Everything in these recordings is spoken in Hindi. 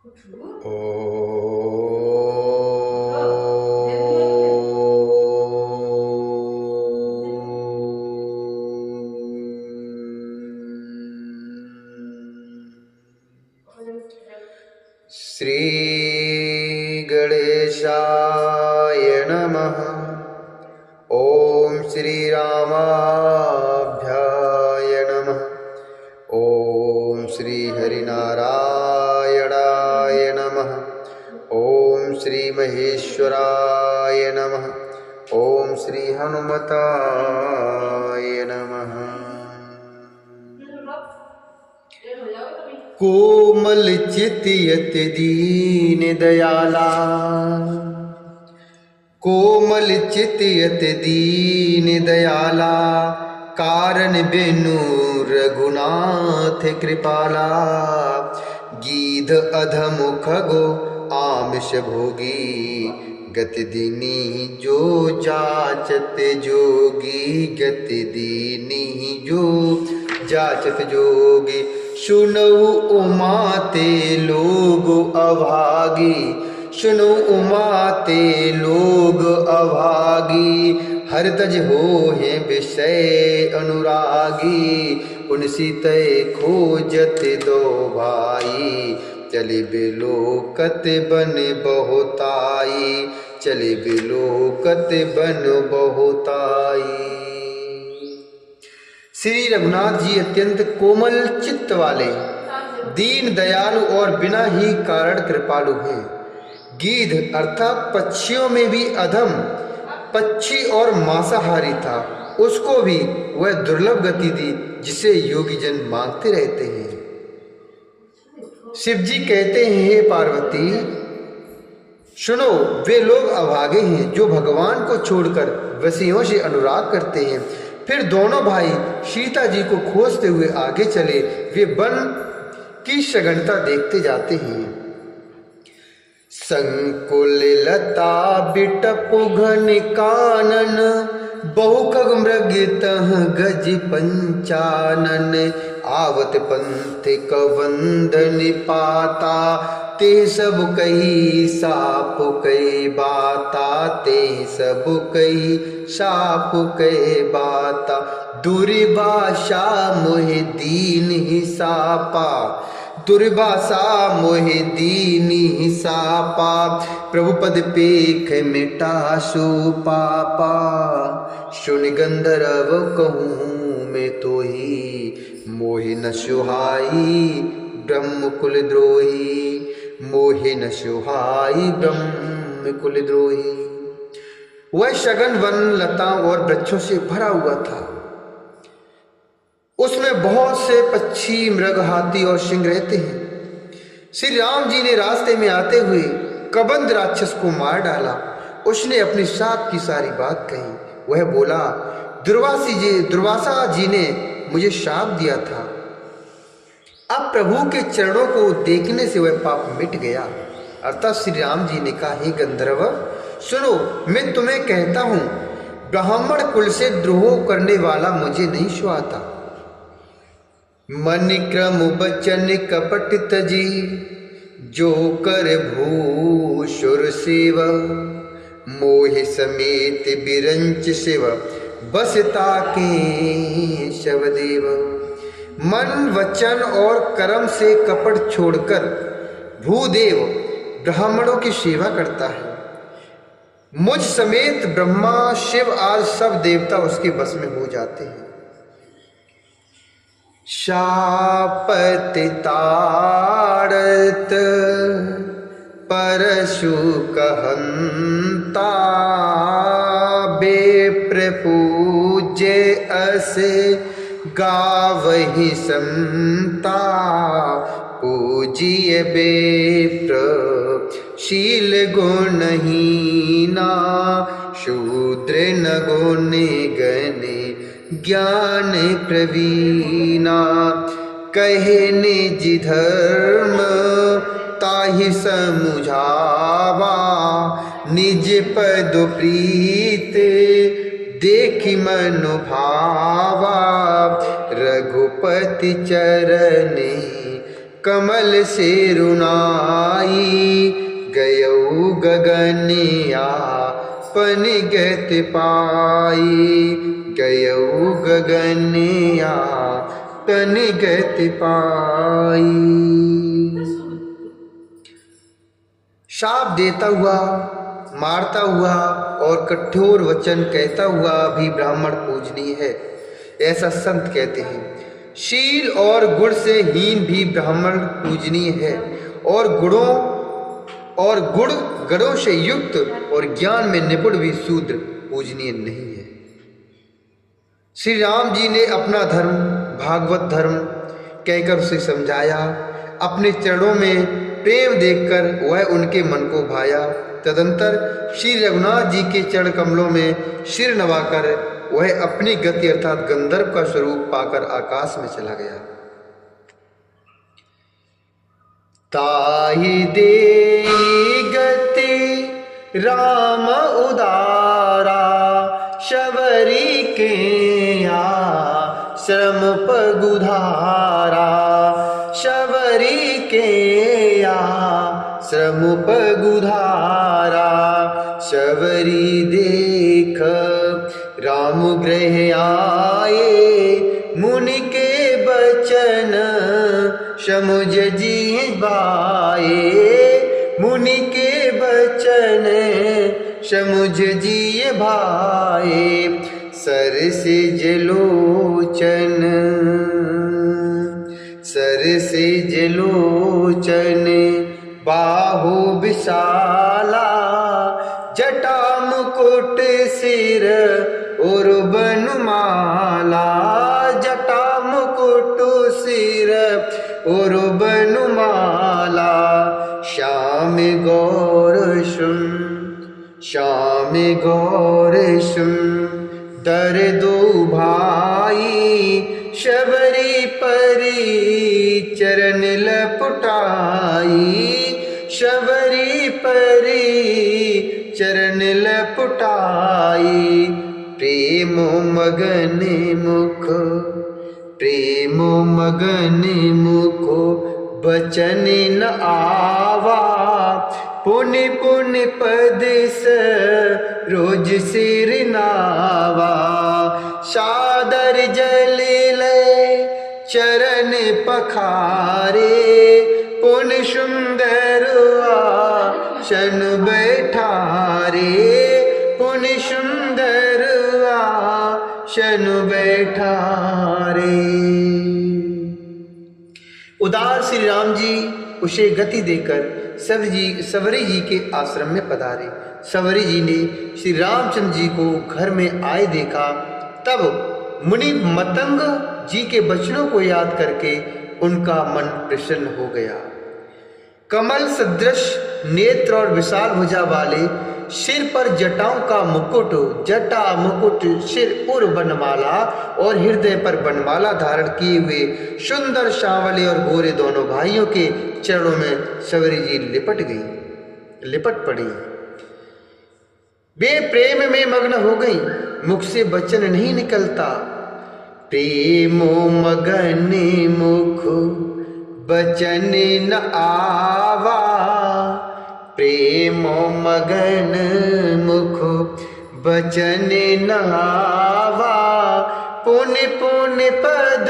श्री गणेशाय नमः। ओम श्री रामाभ्याय नमः। ओम श्री हरिनारायणाय नमः। ओम श्री महेश्वराय नमः। ओम श्री हनुमताय नमः। कोमल चितयत दीन दयाला, कोमल चितयत दीन दयाला, कारण बिनु रघुनाथ कृपाला। गीध अधमुख गो आमिष भोगी, गति दीनी जो जाचत जोगी। गति दीनी जो जाचत जोगी, सुनऊ उमाते लोग अभागी। सुनो उमाते लोग अभागी, हर तज हो है विषय अनुरागी। उनसी तय खोजत दो भाई, चले बिलोकत बन बहुताई। चले बिलोकत बन बहुताई। श्री रघुनाथ जी अत्यंत कोमल चित्त वाले, दीन दयालु और बिना ही कारण कृपालु हैं। गीध अर्थात पक्षियों में भी अधम पक्षी और मांसाहारी था, उसको भी वह दुर्लभ गति दी जिसे योगी जन मांगते रहते हैं। शिव जी कहते हैं, हे पार्वती सुनो, वे लोग अभागे हैं जो भगवान को छोड़कर वशियों से अनुराग करते हैं। फिर दोनों भाई सीता जी को खोजते हुए आगे चले। वे वन की सघनता देखते जाते हैं। संकुल लता बिटप घन कानन, बहुखग मृग तह गज पंचानन। आवत पंथ कवंदन पाता, ते सब कही साप कई बाता। ते सब कही साप कई बाता, दुर्भाषा मोहि दीन ही सापा। दुर्भाषा मोहि दीन ही सापा, प्रभु पद पेख मिटासु पापा। सुन गंधर्व कहूँ मैं तो ही, मोहि न सुहाई ब्रह्म कुल द्रोही। मोहि न सुहाई ब्रह्म कुल द्रोही। वह सघन वन लता और वृक्षों से भरा हुआ था। उसमें बहुत से पक्षी, मृग, हाथी और सिंह रहते हैं। श्री राम जी ने रास्ते में आते हुए कबंध राक्षस को मार डाला। उसने अपनी साप की सारी बात कही। वह बोला, दुर्वासा जी ने मुझे शाप दिया था। अब प्रभु के चरणों को देखने से वह पाप मिट गया। अर्थात श्री राम जी ने कहा, हे गंधर्व सुनो, मैं तुम्हें कहता हूं, ब्राह्मण कुल से द्रोह करने वाला मुझे नहीं सुहाता। मन क्रम बचन कपट तजी, जो कर भूषुर सेव। मोहि समेत बिरंच शिव, बसता के शवदेव। मन वचन और कर्म से कपट छोड़कर भूदेव ब्राह्मणों की सेवा करता है। मुझ समेत ब्रह्मा, शिव आदि सब देवता उसके बस में हो जाते हैं। शापत ताड़त परशु कहंता, बेप्र पूज्य अस गावहि समता। पूजिय बेप्र शील गुणहीना, शूद्र न गुण गणे ज्ञान प्रवीणा। कहे निज धर्म ताहि समुझावा, निज पद प्रीत देखि मनु भावा। रघुपति चरणे कमल से रुना गगनियापन गति पाई, गयऊ गगनियापन गति पाई। शाप देता हुआ, मारता हुआ और कठोर वचन कहता हुआ भी ब्राह्मण पूजनीय है, ऐसा संत कहते हैं। शील और गुण से हीन भी ब्राह्मण पूजनीय है, और गणों से युक्त और ज्ञान में निपुण भी शूद्र पूजनीय नहीं है। श्री राम जी ने अपना धर्म भागवत धर्म कहकर उसे समझाया। अपने चरणों में प्रेम देखकर वह उनके मन को भाया। तदंतर श्री रघुनाथ जी के चरण कमलों में सिर नवाकर वह अपनी गति अर्थात गंधर्व का स्वरूप पाकर आकाश में चला गया। ताहि दे गति राम उदारा, शबरी के आश्रम पगुधारा, शबरी के आश्रम पगुधारा। शबरी देख राम गृह आए, मुनि के बचन समुझ जी बाए, मुनि के बचन समुझ जी भाए। सर से जलोचन, सर से जलोचन बाहु विशाला, जटा मुकुट सिर और बनमाला, जटा मुकुट सिर और बनमाला। श्याम गौर सुन, श्याम गौर सुन, दर दो भाई, शबरी परी चरण लपटाई, शबरी परी चरण लपटाई। प्रेम मगन मुख, प्रेम मगन मुख, बचन न आवा। पुण्य पुण्य पद से रोज सिर नावा, सादर जल ले चरण पखारे। पुण्य सुंदर आसन बैठारे, पुण्य सुंदर आसन बैठारे। उदार श्री राम जी उसे गति देकर सबरी जी के आश्रम में पधारे। सबरी जी ने श्री रामचंद्र जी को घर में आए देखा। तब मुनि मतंग जी के वचनों को याद करके उनका मन प्रसन्न हो गया। कमल सदृश नेत्र और विशाल भुजा वाले, सिर पर जटाओं का मुकुट, जटा मुकुट सिर पर बनमाला और हृदय पर बनमाला धारण किए हुए सुंदर सांवले और गोरे दोनों भाइयों के चरणों में सबरी जी लिपट पड़ी। वे प्रेम में मग्न हो गई, मुख से वचन नहीं निकलता। प्रेमो मगन मुख वचन न आवा, प्रेमो मगन मुख वचन न आवा। पुण्य पुण्य पद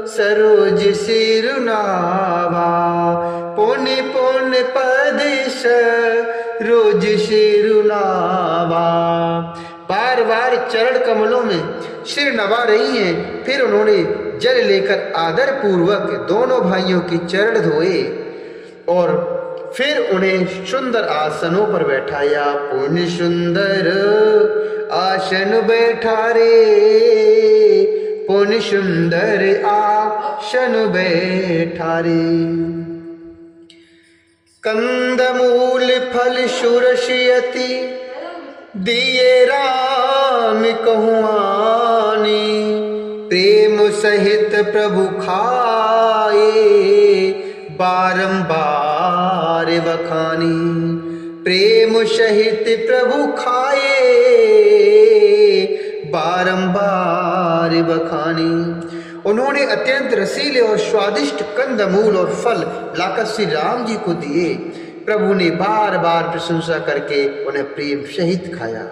सरोज सिरुनावा, पुण्य पुण्य पद सरोज सिरुनावा। बार बार चरण कमलों में सिर नवा रही हैं। फिर उन्होंने जल लेकर आदर पूर्वक दोनों भाइयों के चरण धोए और फिर उन्हें सुंदर आसनों पर बैठाया। पुण्य सुंदर आसन बैठारे, पुण्य सुंदर आसन बैठारे। कंदमूल फल सुरसियति दिए राम कहुआनी, प्रेम सहित प्रभु खाए बारंबार बखानी। प्रेम सहित प्रभु खाए बारंबार बखानी। उन्होंने अत्यंत रसीले और स्वादिष्ट कंदमूल और फल लाकर श्री राम जी को दिए। प्रभु ने बार बार प्रशंसा करके उन्हें प्रेम सहित खाया।